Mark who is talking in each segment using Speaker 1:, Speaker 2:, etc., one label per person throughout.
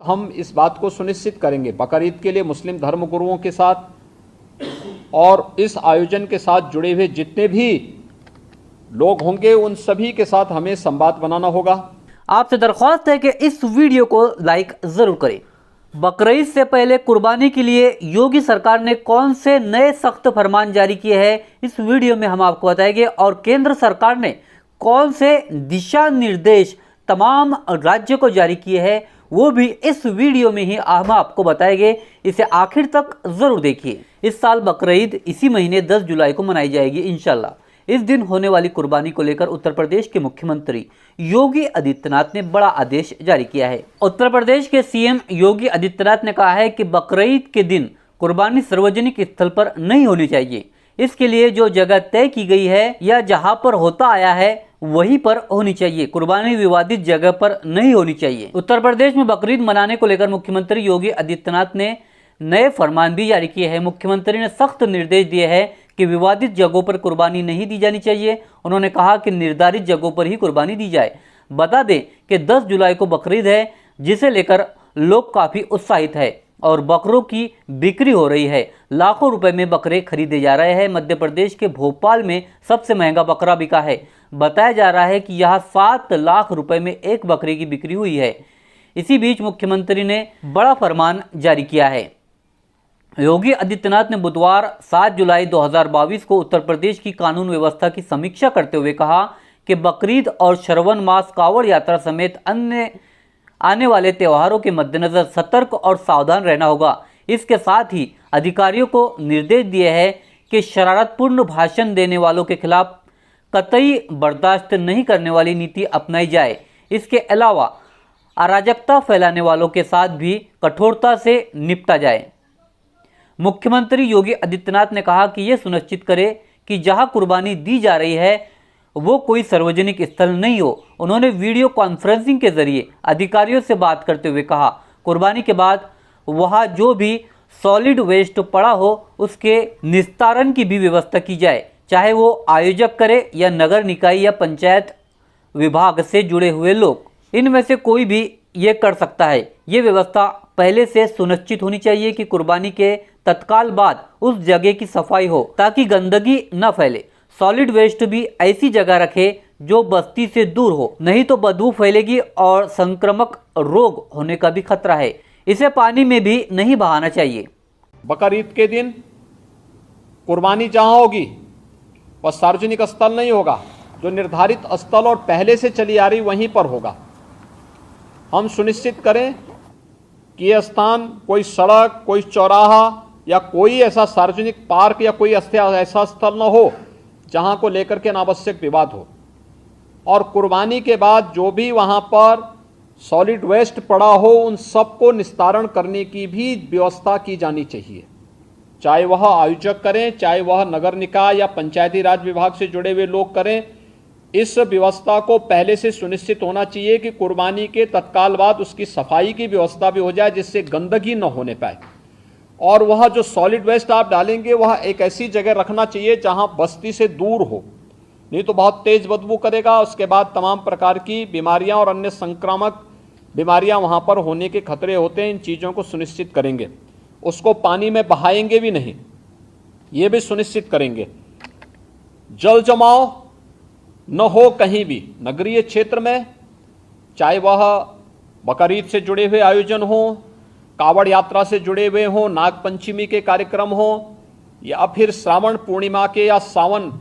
Speaker 1: हम इस बात को सुनिश्चित करेंगे बकरीद के लिए मुस्लिम धर्मगुरुओं के साथ और इस आयोजन के साथ जुड़े हुए जितने भी लोग होंगे उन सभी के साथ हमें संवाद बनाना होगा।
Speaker 2: आपसे दरख्वास्त है कि इस वीडियो को लाइक जरूर करें। बकरीद से पहले कुर्बानी के लिए योगी सरकार ने कौन से नए सख्त फरमान जारी किए हैं इस वीडियो में हम आपको बताएंगे और केंद्र सरकार ने कौन से दिशा निर्देश तमाम राज्यों को जारी किए हैं वो भी इस वीडियो में ही हम आपको बताएंगे। इसे आखिर तक जरूर देखिए। इस साल बकरीद इसी महीने 10 जुलाई को मनाई जाएगी इंशाल्लाह। इस दिन होने वाली कुर्बानी को लेकर उत्तर प्रदेश के मुख्यमंत्री योगी आदित्यनाथ ने बड़ा आदेश जारी किया है। उत्तर प्रदेश के सीएम योगी आदित्यनाथ ने कहा है कि बकरीद के दिन कुर्बानी सार्वजनिक स्थल पर नहीं होनी चाहिए। इसके लिए जो जगह तय की गई है या जहां पर होता आया है वहीं पर होनी चाहिए। कुर्बानी विवादित जगह पर नहीं होनी चाहिए। उत्तर प्रदेश में बकरीद मनाने को लेकर मुख्यमंत्री योगी आदित्यनाथ ने नए फरमान भी जारी किए हैं। मुख्यमंत्री ने सख्त निर्देश दिए हैं कि विवादित जगहों पर कुर्बानी नहीं दी जानी चाहिए। उन्होंने कहा कि निर्धारित जगहों पर ही कुर्बानी दी जाए। बता दें कि 10 जुलाई को बकरीद है, जिसे लेकर लोग काफी उत्साहित है और बकरों की बिक्री हो रही है। लाखों रुपए में बकरे खरीदे जा रहे हैं। मध्य प्रदेश के भोपाल में सबसे महंगा बकरा बिका है। बताया जा रहा है कि यहाँ 7 लाख रुपए में एक बकरे की बिक्री हुई है। इसी बीच मुख्यमंत्री ने बड़ा फरमान जारी किया है। योगी आदित्यनाथ ने बुधवार 7 जुलाई 2022 को उत्तर प्रदेश की कानून व्यवस्था की समीक्षा करते हुए कहा कि बकरीद और श्रवण मास कांवड़ यात्रा समेत अन्य आने वाले त्योहारों के मद्देनजर सतर्क और सावधान रहना होगा। इसके साथ ही अधिकारियों को निर्देश दिए हैं कि शरारतपूर्ण भाषण देने वालों के खिलाफ कतई बर्दाश्त नहीं करने वाली नीति अपनाई जाए। इसके अलावा अराजकता फैलाने वालों के साथ भी कठोरता से निपटा जाए। मुख्यमंत्री योगी आदित्यनाथ ने कहा कि यह सुनिश्चित करे कि जहां कुर्बानी दी जा रही है वो कोई सार्वजनिक स्थल नहीं हो। उन्होंने वीडियो कॉन्फ्रेंसिंग के जरिए अधिकारियों से बात करते हुए कहा कुर्बानी के बाद वहां जो भी सॉलिड वेस्ट पड़ा हो उसके निस्तारण की भी व्यवस्था की जाए, चाहे वो आयोजक करे या नगर निकाय या पंचायत विभाग से जुड़े हुए लोग। इनमें से कोई भी ये कर सकता है। ये व्यवस्था पहले से सुनिश्चित होनी चाहिए कि कुर्बानी के तत्काल बाद उस जगह की सफाई हो ताकि गंदगी न फैले। सॉलिड वेस्ट भी ऐसी जगह रखे जो बस्ती से दूर हो, नहीं तो बदबू फैलेगी और संक्रामक रोग होने का भी खतरा है। इसे पानी में भी नहीं बहाना चाहिए।
Speaker 1: बकरीद के दिन कुर्बानी जहां होगी वह सार्वजनिक स्थल नहीं होगा। जो निर्धारित स्थल और पहले से चली आ रही वहीं पर होगा। हम सुनिश्चित करें कि यह स्थान कोई सड़क, कोई चौराहा या कोई ऐसा सार्वजनिक पार्क या कोई ऐसा स्थल न हो जहां को लेकर के अनावश्यक विवाद हो। और कुर्बानी के बाद जो भी वहां पर सॉलिड वेस्ट पड़ा हो उन सबको निस्तारण करने की भी व्यवस्था की जानी चाहिए, चाहे वह आयोजक करें, चाहे वह नगर निकाय या पंचायती राज विभाग से जुड़े हुए लोग करें। इस व्यवस्था को पहले से सुनिश्चित होना चाहिए कि कुर्बानी के तत्काल बाद उसकी सफाई की व्यवस्था भी हो जाए जिससे गंदगी न होने पाए। और वह जो सॉलिड वेस्ट आप डालेंगे वह एक ऐसी जगह रखना चाहिए जहां बस्ती से दूर हो, नहीं तो बहुत तेज बदबू करेगा। उसके बाद तमाम प्रकार की बीमारियां और अन्य संक्रामक बीमारियां वहां पर होने के खतरे होते हैं। इन चीज़ों को सुनिश्चित करेंगे। उसको पानी में बहाएंगे भी नहीं, ये भी सुनिश्चित करेंगे। जल जमाव न हो कहीं भी नगरीय क्षेत्र में, चाहे वह बकरीद से जुड़े हुए आयोजन हो, कावड़ यात्रा से जुड़े हुए हो, नाग पंचमी के कार्यक्रम हो या फिर श्रावण पूर्णिमा के या सावन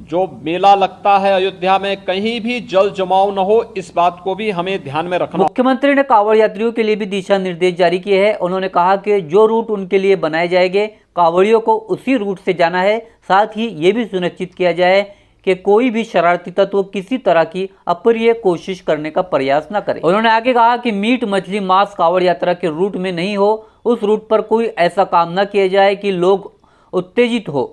Speaker 1: जो मेला लगता है अयोध्या में, कहीं भी जल जमाव न हो। इस बात को भी हमें ध्यान में रखना।
Speaker 2: मुख्यमंत्री ने कांवड़ यात्रियों के लिए भी दिशा निर्देश जारी किए हैं। उन्होंने कहा कि जो रूट उनके लिए बनाए जाएंगे कांवड़ियों को उसी रूट से जाना है। साथ ही ये भी सुनिश्चित किया जाए कि कोई भी शरारती तत्व किसी तरह की अप्रिय कोशिश करने का प्रयास न करे। उन्होंने आगे कहा कि मीट मछली मांस कांवड़ यात्रा के रूट में नहीं हो। उस रूट पर कोई ऐसा काम न किया जाए कि लोग उत्तेजित हो।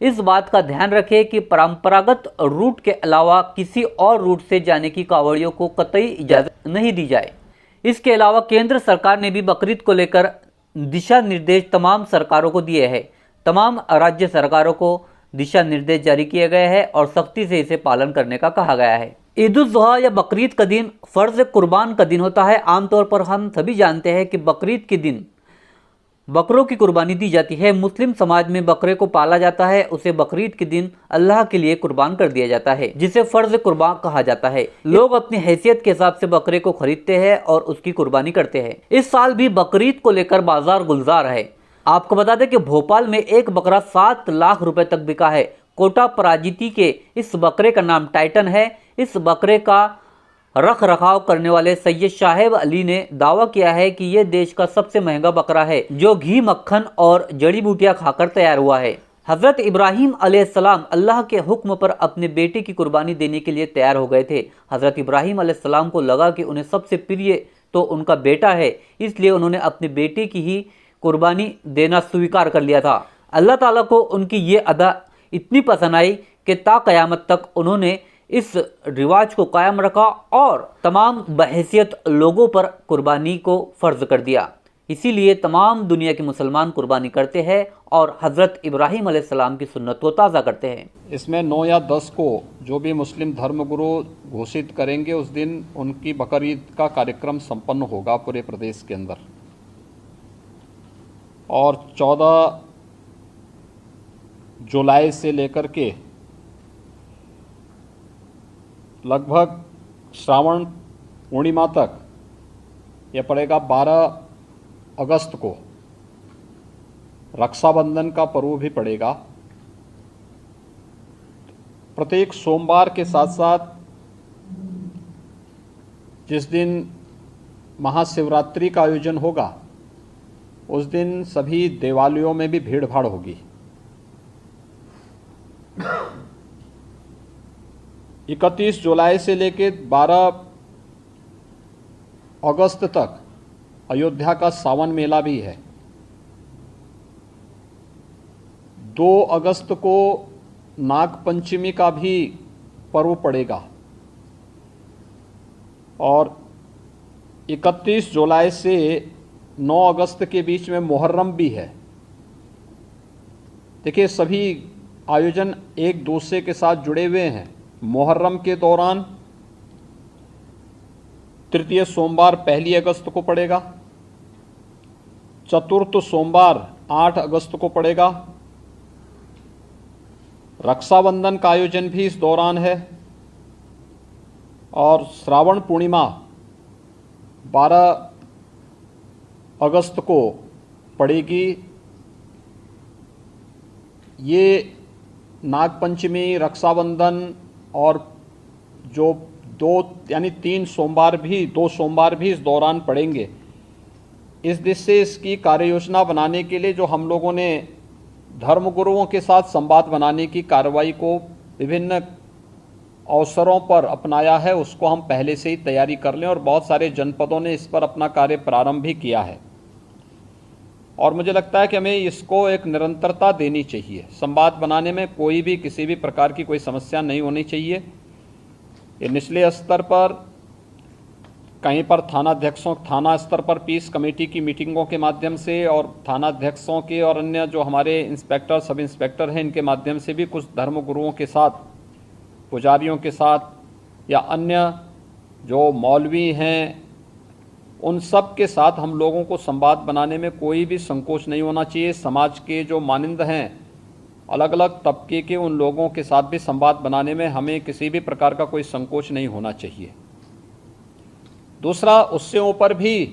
Speaker 2: इस बात का ध्यान रखें कि परंपरागत रूट के अलावा किसी और रूट से जाने की कांवड़ियों को कतई इजाजत नहीं दी जाए। इसके अलावा केंद्र सरकार ने भी बकरीद को लेकर दिशा निर्देश तमाम सरकारों को दिए हैं। तमाम राज्य सरकारों को दिशा निर्देश जारी किए गए हैं और सख्ती से इसे पालन करने का कहा गया है। ईद उल जुहा या बकरीद का दिन फ़र्ज कुर्बान का दिन होता है। आमतौर पर हम सभी जानते हैं कि बकरीद के दिन बकरों की कुर्बानी दी जाती है। मुस्लिम समाज में बकरे को पाला जाता है, उसे बकरीद के दिन अल्लाह के लिए कुर्बान कर दिया जाता है, जिसे फ़र्ज कुर्बान कहा जाता है। लोग अपनी हैसियत के हिसाब से बकरे को खरीदते हैं और उसकी कुर्बानी करते हैं। इस साल भी बकरीद को लेकर बाजार गुलजार है। आपको बता दें कि भोपाल में एक बकरा 7 लाख रुपए तक बिका है। कोटा पराजिती के इस बकरे का नाम टाइटन है। इस बकरे का रख रखाव करने वाले सैयद शाहेब अली ने दावा किया है कि यह देश का सबसे महंगा बकरा है, जो घी, मक्खन और जड़ी बूटियां खाकर तैयार हुआ है। हजरत इब्राहिम अलैहिस्सलाम अल्लाह के हुक्म पर अपने बेटे की कुर्बानी देने के लिए तैयार हो गए थे। हजरत इब्राहिम अलैहिस्सलाम को लगा कि उन्हें सबसे प्रिय तो उनका बेटा है, इसलिए उन्होंने अपने बेटे की ही कुर्बानी देना स्वीकार कर लिया था। अल्लाह ताला को उनकी ये अदा इतनी पसंद आई कि ता क़यामत तक उन्होंने इस रिवाज को कायम रखा और तमाम बहैसियत लोगों पर कुर्बानी को फ़र्ज कर दिया। इसीलिए तमाम दुनिया के मुसलमान कुर्बानी करते हैं और हज़रत इब्राहिम अलैहिस्सलाम की सुन्नत को ताज़ा करते हैं।
Speaker 1: इसमें 9 या 10 को जो भी मुस्लिम धर्मगुरु घोषित करेंगे, उस दिन उनकी बकरीद का कार्यक्रम संपन्न होगा पूरे प्रदेश के अंदर। और 14 जुलाई से लेकर के लगभग श्रावण पूर्णिमा तक, यह पड़ेगा 12 अगस्त को रक्षाबंधन का पर्व भी पड़ेगा। प्रत्येक सोमवार के साथ साथ जिस दिन महाशिवरात्रि का आयोजन होगा, उस दिन सभी देवालयों में भी भीड़ भाड़ होगी। 31 जुलाई से लेकर 12 अगस्त तक अयोध्या का सावन मेला भी है। 2 अगस्त को नाग पंचमी का भी पर्व पड़ेगा और 31 जुलाई से 9 अगस्त के बीच में मुहर्रम भी है। देखिए, सभी आयोजन एक दूसरे के साथ जुड़े हुए हैं। मुहर्रम के दौरान तृतीय सोमवार 1 अगस्त को पड़ेगा, चतुर्थ सोमवार 8 अगस्त को पड़ेगा। रक्षाबंधन का आयोजन भी इस दौरान है और श्रावण पूर्णिमा 12 अगस्त को पड़ेगी। ये नागपंचमी, रक्षाबंधन और जो 2 सोमवार भी इस दौरान पड़ेंगे। इस दिशा से इसकी कार्य योजना बनाने के लिए जो हम लोगों ने धर्मगुरुओं के साथ संवाद बनाने की कार्रवाई को विभिन्न अवसरों पर अपनाया है, उसको हम पहले से ही तैयारी कर लें और बहुत सारे जनपदों ने इस पर अपना कार्य प्रारंभ भी किया है। और मुझे लगता है कि हमें इसको एक निरंतरता देनी चाहिए। संवाद बनाने में कोई भी किसी भी प्रकार की कोई समस्या नहीं होनी चाहिए। ये निचले स्तर पर कहीं पर थाना स्तर पर पीस कमेटी की मीटिंगों के माध्यम से और थानाध्यक्षों के और अन्य जो हमारे इंस्पेक्टर, सब इंस्पेक्टर हैं, इनके माध्यम से भी कुछ धर्मगुरुओं के साथ, पुजारियों के साथ या अन्य जो मौलवी हैं, उन सब के साथ हम लोगों को संवाद बनाने में कोई भी संकोच नहीं होना चाहिए। समाज के जो मानिंद हैं, अलग अलग तबके के, उन लोगों के साथ भी संवाद बनाने में हमें किसी भी प्रकार का कोई संकोच नहीं होना चाहिए। दूसरा, उससे ऊपर भी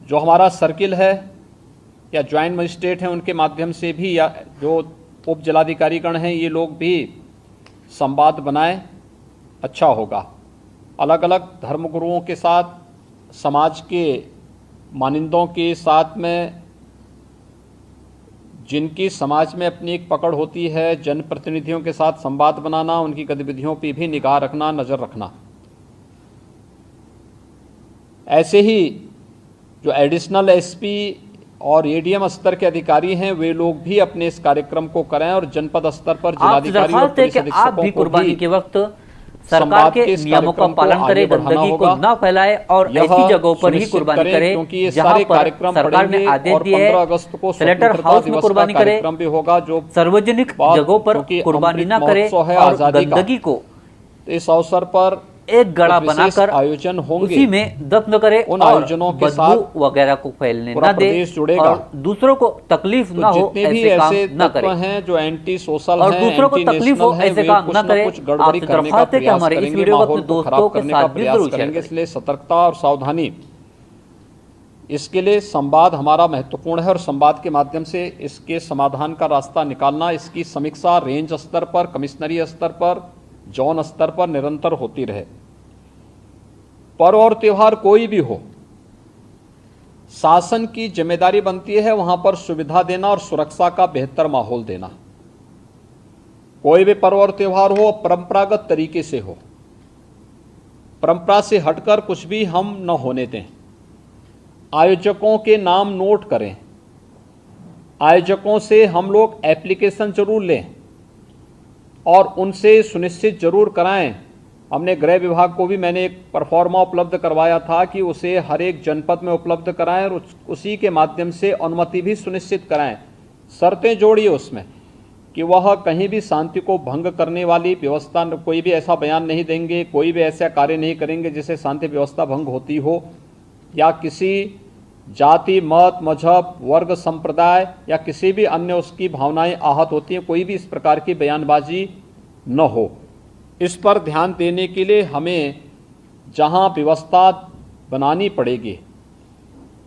Speaker 1: जो हमारा सर्किल है या ज्वाइंट मजिस्ट्रेट हैं, उनके माध्यम से भी, या जो उप जिलाधिकारीगण हैं, ये लोग भी संवाद बनाएं, अच्छा होगा। अलग अलग धर्मगुरुओं के साथ, समाज के मानिंदों के साथ में, जिनकी समाज में अपनी एक पकड़ होती है, जनप्रतिनिधियों के साथ संवाद बनाना, उनकी गतिविधियों पर भी निगाह रखना, नज़र रखना। ऐसे ही जो एडिशनल एसपी और एडीएम स्तर के अधिकारी हैं, वे लोग भी अपने इस कार्यक्रम को करें और जनपद स्तर पर जिलाधिकारी और पुलिस अधीक्षकों
Speaker 2: आप भी कुर्बानी के वक्त सरकार
Speaker 1: संवाद
Speaker 2: के
Speaker 1: इस
Speaker 2: नियमों का
Speaker 1: कार्यक्रम को
Speaker 2: पालन करे,
Speaker 1: आगे बढ़ाना
Speaker 2: गंदगी को
Speaker 1: होगा।
Speaker 2: ना फैलाए और
Speaker 1: यह
Speaker 2: ऐसी जगहों पर ही
Speaker 1: सुनिश्चित
Speaker 2: कुर्बानी
Speaker 1: करें,
Speaker 2: करे
Speaker 1: क्योंकि ये
Speaker 2: जहां
Speaker 1: सारे
Speaker 2: पर
Speaker 1: कार्यक्रम
Speaker 2: सरकार ने
Speaker 1: पड़ेंगे
Speaker 2: आदेश
Speaker 1: और
Speaker 2: दिए
Speaker 1: 15
Speaker 2: है
Speaker 1: अगस्त को
Speaker 2: स्लेटर
Speaker 1: स्वतंत्रता
Speaker 2: हाउस में
Speaker 1: दिवस
Speaker 2: कुर्बानी
Speaker 1: का
Speaker 2: करे,
Speaker 1: कार्यक्रम भी होगा, जो
Speaker 2: सार्वजनिक जगहों पर
Speaker 1: क्योंकि
Speaker 2: कुर्बानी ना
Speaker 1: अमृत
Speaker 2: करे
Speaker 1: महोत्सव है
Speaker 2: और
Speaker 1: आजादी का।
Speaker 2: गंदगी को
Speaker 1: इस अवसर पर
Speaker 2: एक गड़ा
Speaker 1: कुछ विशेष
Speaker 2: बनाकर
Speaker 1: आयोजन होंगे,
Speaker 2: उसी में दफन करे
Speaker 1: उन
Speaker 2: और
Speaker 1: आयोजनों के साथ
Speaker 2: बदबू वगैरह को फैलने
Speaker 1: पूरा
Speaker 2: ना दे
Speaker 1: प्रदेश जुड़ेगा।
Speaker 2: और दूसरों को तकलीफ ना
Speaker 1: तो
Speaker 2: हो
Speaker 1: जितने भी
Speaker 2: ऐसे काम
Speaker 1: ऐसे
Speaker 2: ना
Speaker 1: तत्व
Speaker 2: करे
Speaker 1: हैं जो एंटी सोशल
Speaker 2: और
Speaker 1: हैं,
Speaker 2: दूसरों को
Speaker 1: एंटी
Speaker 2: तकलीफ हो
Speaker 1: नेशनल हैं,
Speaker 2: ऐसे
Speaker 1: वे
Speaker 2: काम
Speaker 1: कुछ
Speaker 2: ना
Speaker 1: न
Speaker 2: करे।
Speaker 1: कुछ गड़बड़ी
Speaker 2: आपसे
Speaker 1: करने का
Speaker 2: दरख्वास्त है कि
Speaker 1: प्रयास
Speaker 2: हमारे इस
Speaker 1: करेंगे,
Speaker 2: वीडियो को अपने
Speaker 1: माहौल को
Speaker 2: दोस्तों
Speaker 1: खराब
Speaker 2: के
Speaker 1: करने का
Speaker 2: साथ भी
Speaker 1: प्रयास
Speaker 2: जरूर शेयर
Speaker 1: करेंगे।
Speaker 2: करें।
Speaker 1: इसलिए सतर्कता और सावधानी, इसके लिए संवाद हमारा महत्वपूर्ण है और संवाद के माध्यम से इसके समाधान का रास्ता निकालना, इसकी समीक्षा रेंज स्तर पर, कमिश्नरी स्तर पर, जोन स्तर पर निरंतर होती रहे। पर्व और त्योहार कोई भी हो, शासन की जिम्मेदारी बनती है वहां पर सुविधा देना और सुरक्षा का बेहतर माहौल देना। कोई भी पर्व और त्योहार हो परंपरागत तरीके से हो, परंपरा से हटकर कुछ भी हम न होने दें। आयोजकों के नाम नोट करें, आयोजकों से हम लोग एप्लीकेशन जरूर लें और उनसे सुनिश्चित जरूर कराएं। हमने गृह विभाग को भी मैंने एक परफॉर्मा उपलब्ध करवाया था कि उसे हर एक जनपद में उपलब्ध कराएं और उसी के माध्यम से अनुमति भी सुनिश्चित कराएं। शर्तें जोड़िए उसमें कि वह कहीं भी शांति को भंग करने वाली व्यवस्था, कोई भी ऐसा बयान नहीं देंगे, कोई भी ऐसा कार्य नहीं करेंगे जिससे शांति व्यवस्था भंग होती हो या किसी जाति, मत, मजहब, वर्ग, संप्रदाय या किसी भी अन्य उसकी भावनाएं आहत होती हैं, कोई भी इस प्रकार की बयानबाजी न हो। इस पर ध्यान देने के लिए हमें जहां व्यवस्था बनानी पड़ेगी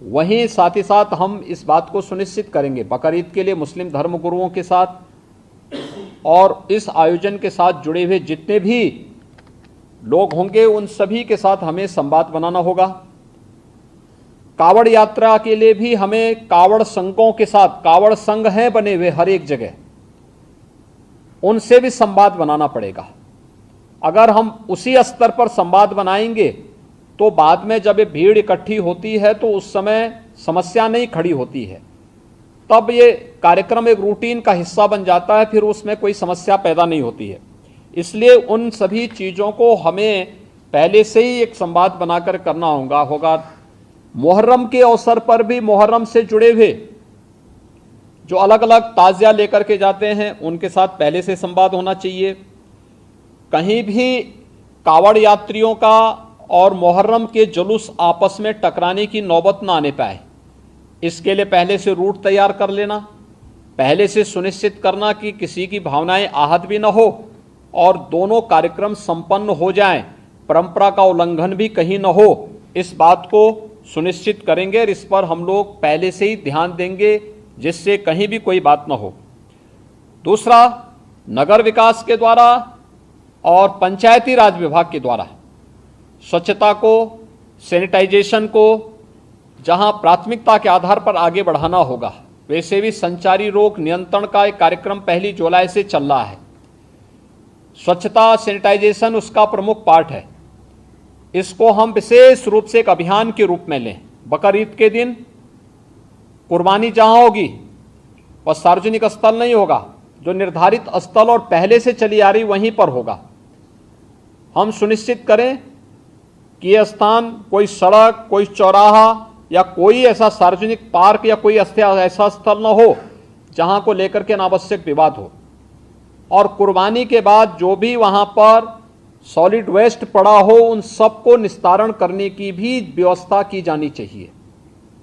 Speaker 1: वहीं साथ ही साथ हम इस बात को सुनिश्चित करेंगे बकरीद के लिए मुस्लिम धर्मगुरुओं के साथ और इस आयोजन के साथ जुड़े हुए जितने भी लोग होंगे उन सभी के साथ हमें संवाद बनाना होगा। कावड़ यात्रा के लिए भी हमें कावड़ संघों के साथ, कावड़ संघ हैं बने हुए हर एक जगह, उनसे भी संवाद बनाना पड़ेगा। अगर हम उसी स्तर पर संवाद बनाएंगे तो बाद में जब ये भीड़ इकट्ठी होती है तो उस समय समस्या नहीं खड़ी होती है, तब ये कार्यक्रम एक रूटीन का हिस्सा बन जाता है, फिर उसमें कोई समस्या पैदा नहीं होती है। इसलिए उन सभी चीज़ों को हमें पहले से ही एक संवाद बनाकर करना होगा। मुहर्रम के अवसर पर भी मुहर्रम से जुड़े हुए जो अलग अलग ताज़िया लेकर के जाते हैं उनके साथ पहले से संवाद होना चाहिए। कहीं भी कावड़ यात्रियों का और मुहर्रम के जुलूस आपस में टकराने की नौबत ना आने पाए, इसके लिए पहले से रूट तैयार कर लेना, पहले से सुनिश्चित करना कि किसी की भावनाएं आहत भी न हो और दोनों कार्यक्रम संपन्न हो जाएं, परंपरा का उल्लंघन भी कहीं न हो, इस बात को सुनिश्चित करेंगे और इस पर हम लोग पहले से ही ध्यान देंगे जिससे कहीं भी कोई बात न हो। दूसरा, नगर विकास के द्वारा और पंचायती राज विभाग के द्वारा स्वच्छता को, सैनिटाइजेशन को जहां प्राथमिकता के आधार पर आगे बढ़ाना होगा, वैसे भी संचारी रोग नियंत्रण का एक कार्यक्रम 1 जुलाई से चल रहा है। स्वच्छता, सैनिटाइजेशन उसका प्रमुख पार्ट है। इसको हम विशेष रूप से एक अभियान के रूप में लें। बकरीद के दिन कुर्बानी जहां होगी वह सार्वजनिक स्थल नहीं होगा, जो निर्धारित स्थल और पहले से चली आ रही वहीं पर होगा। हम सुनिश्चित करें कि यह स्थान कोई सड़क, कोई चौराहा या कोई ऐसा सार्वजनिक पार्क या कोई ऐसा स्थल न हो जहां को लेकर के अनावश्यक विवाद हो। और कुर्बानी के बाद जो भी वहां पर सॉलिड वेस्ट पड़ा हो उन सबको निस्तारण करने की भी व्यवस्था की जानी चाहिए,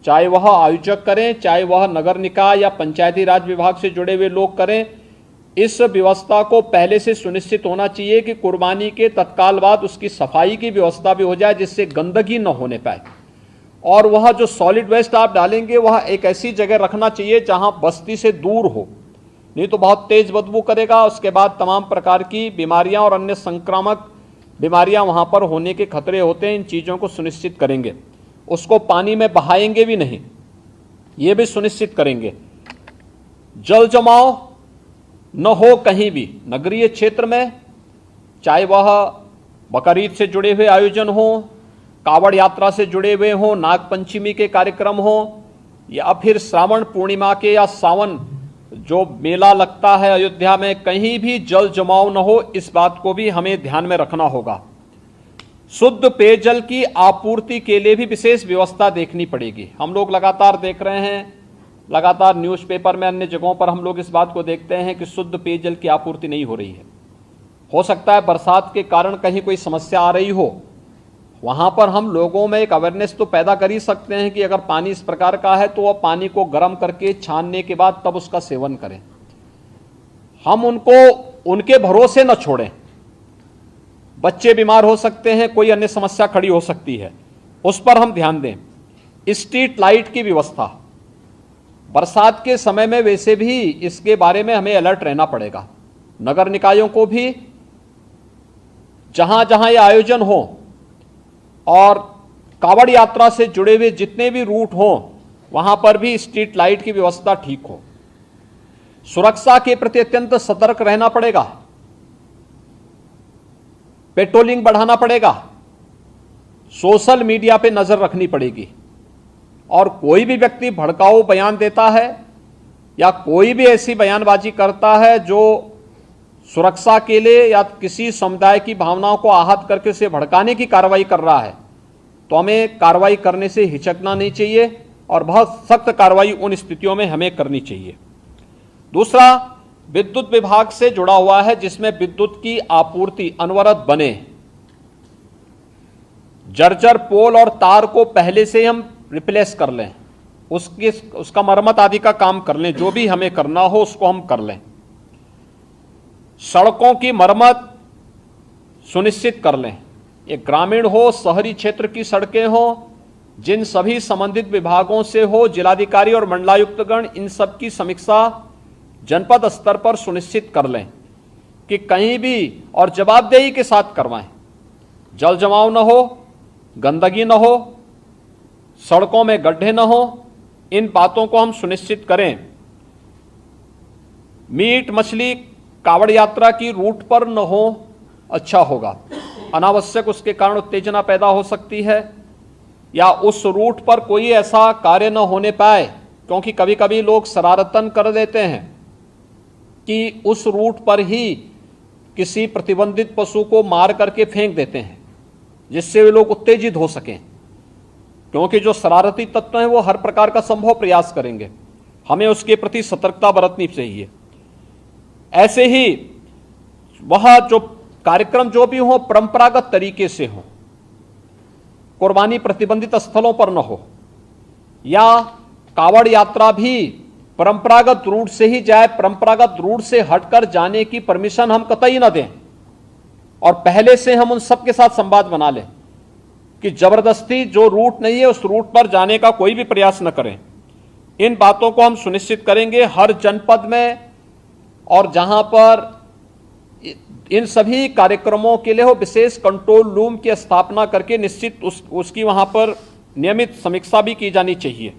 Speaker 1: चाहे वह आयोजक करें, चाहे वह नगर निकाय या पंचायती राज विभाग से जुड़े हुए लोग करें। इस व्यवस्था को पहले से सुनिश्चित होना चाहिए कि कुर्बानी के तत्काल बाद उसकी सफाई की व्यवस्था भी हो जाए जिससे गंदगी न होने पाए। और वह जो सॉलिड वेस्ट आप डालेंगे वह एक ऐसी जगह रखना चाहिए जहां बस्ती से दूर हो, नहीं तो बहुत तेज बदबू करेगा। उसके बाद तमाम प्रकार की बीमारियां और अन्य संक्रामक बीमारियां वहां पर होने के खतरे होते हैं। इन चीज़ों को सुनिश्चित करेंगे। उसको पानी में बहाएंगे भी नहीं, ये भी सुनिश्चित करेंगे। जल जमाव न हो कहीं भी नगरीय क्षेत्र में, चाहे वह बकरीद से जुड़े हुए आयोजन हो, कावड़ यात्रा से जुड़े हुए हों, नाग पंचमी के कार्यक्रम हो या फिर श्रावण पूर्णिमा के या सावन जो मेला लगता है अयोध्या में, कहीं भी जल जमाव न हो, इस बात को भी हमें ध्यान में रखना होगा। शुद्ध पेयजल की आपूर्ति के लिए भी विशेष व्यवस्था देखनी पड़ेगी। हम लोग लगातार देख रहे हैं, लगातार न्यूज़पेपर में, अन्य जगहों पर हम लोग इस बात को देखते हैं कि शुद्ध पेयजल की आपूर्ति नहीं हो रही है। हो सकता है बरसात के कारण कहीं कोई समस्या आ रही हो, वहां पर हम लोगों में एक अवेयरनेस तो पैदा कर ही सकते हैं कि अगर पानी इस प्रकार का है तो वह पानी को गर्म करके छानने के बाद तब उसका सेवन करें। हम उनको उनके भरोसे न छोड़ें। बच्चे बीमार हो सकते हैं, कोई अन्य समस्या खड़ी हो सकती है, उस पर हम ध्यान दें। स्ट्रीट लाइट की व्यवस्था, बरसात के समय में वैसे भी इसके बारे में हमें अलर्ट रहना पड़ेगा। नगर निकायों को भी जहां जहां ये आयोजन हो और कावड़ यात्रा से जुड़े हुए जितने भी रूट हो, वहां पर भी स्ट्रीट लाइट की व्यवस्था ठीक हो। सुरक्षा के प्रति अत्यंत सतर्क रहना पड़ेगा, पेट्रोलिंग बढ़ाना पड़ेगा, सोशल मीडिया पे नजर रखनी पड़ेगी। और कोई भी व्यक्ति भड़काऊ बयान देता है या कोई भी ऐसी बयानबाजी करता है जो सुरक्षा के लिए या किसी समुदाय की भावनाओं को आहत करके उसे भड़काने की कार्रवाई कर रहा है, तो हमें कार्रवाई करने से हिचकना नहीं चाहिए और बहुत सख्त कार्रवाई उन स्थितियों में हमें करनी चाहिए। दूसरा, विद्युत विभाग से जुड़ा हुआ है, जिसमें विद्युत की आपूर्ति अनवरत बने। जर्जर पोल और तार को पहले से हम रिप्लेस कर लें, उसका मरम्मत आदि का काम कर लें, जो भी हमें करना हो उसको हम कर लें। सड़कों की मरम्मत सुनिश्चित कर लें, ये ग्रामीण हो, शहरी क्षेत्र की सड़कें हो, जिन सभी संबंधित विभागों से हो, जिलाधिकारी और मंडलायुक्तगण इन सब की समीक्षा जनपद स्तर पर सुनिश्चित कर लें कि कहीं भी, और जवाबदेही के साथ करवाएं, जल जमाव न हो, गंदगी न हो, सड़कों में गड्ढे न हो, इन बातों को हम सुनिश्चित करें। मीट मछली कावड़ यात्रा की रूट पर न हो, अच्छा होगा। अनावश्यक उसके कारण उत्तेजना पैदा हो सकती है, या उस रूट पर कोई ऐसा कार्य न होने पाए, क्योंकि कभी कभी लोग शरारतन कर देते हैं कि उस रूट पर ही किसी प्रतिबंधित पशु को मार करके फेंक देते हैं, जिससे वे लोग उत्तेजित हो सकें, क्योंकि जो शरारती तत्व हैं वो हर प्रकार का संभव प्रयास करेंगे। हमें उसके प्रति सतर्कता बरतनी चाहिए। ऐसे ही वह जो कार्यक्रम जो भी हो, परंपरागत तरीके से हो, कुर्बानी प्रतिबंधित स्थलों पर न हो, या कावड़ यात्रा भी परंपरागत रूट से ही जाए, परंपरागत रूट से हटकर जाने की परमिशन हम कतई न दें। और पहले से हम उन सब के साथ संवाद बना लें कि जबरदस्ती जो रूट नहीं है उस रूट पर जाने का कोई भी प्रयास न करें। इन बातों को हम सुनिश्चित करेंगे हर जनपद में, और जहां पर इन सभी कार्यक्रमों के लिए हो विशेष कंट्रोल रूम की स्थापना करके निश्चित उसकी वहां पर नियमित समीक्षा भी की जानी चाहिए।